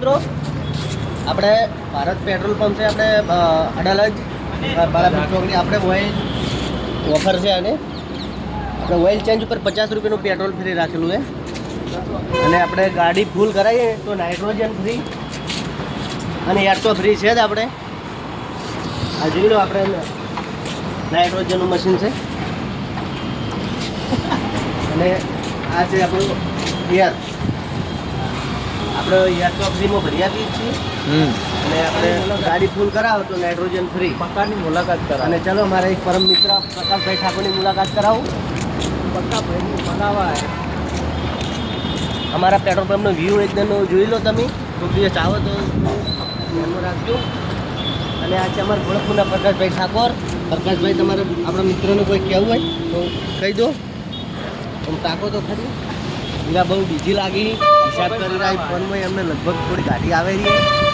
મિત્રો આપણે Bharat petrol pump છે આપણે અડાલજ બાળા ચોકની આપણે ઓઇલ ઓફર છે અને આપણે ઓઇલ ચેન્જ ઉપર 50 રૂપિયાનું પેટ્રોલ ફ્રી રાખેલું છે અને આપણે ગાડી ફૂલ કરાવીએ તો નાઇટ્રોજન ફ્રી અને એર તો ફ્રી છે જ આપણે આ જોઈ લો આપણે નાઇટ્રોજનનું મશીન છે અને આ છે આપણું એર આપણે એર તો ફ્રીમાં ભરી આપીએ છીએ અને આપણે ગાડી ફૂલ કરાવો તો નાઇટ્રોજન ફ્રી પક્કાની મુલાકાત કરાવો. અને ચલો મારા એક પરમ મિત્ર પ્રકાશભાઈ ઠાકોરની મુલાકાત કરાવું. પક્કા ભાઈની બનાવાય. અમારા પેટ્રોલ પંપનો વ્યૂ એકદમ જોઈ લો તમે તો દિવસ આવો તો ધ્યાનમાં રાખજો. અને આ છે અમારા ગોળખપુરના પ્રકાશભાઈ ઠાકોર. પ્રકાશભાઈ તમારે આપણા મિત્રોને કોઈ કહેવું હોય તો કહી દો. તમે તાકો તો ખરી હીરા બહુ બીજી લાગી હિસાબ કરી રહ્યા ફોનમાં એમને લગભગ થોડી ગાડી આવે રહી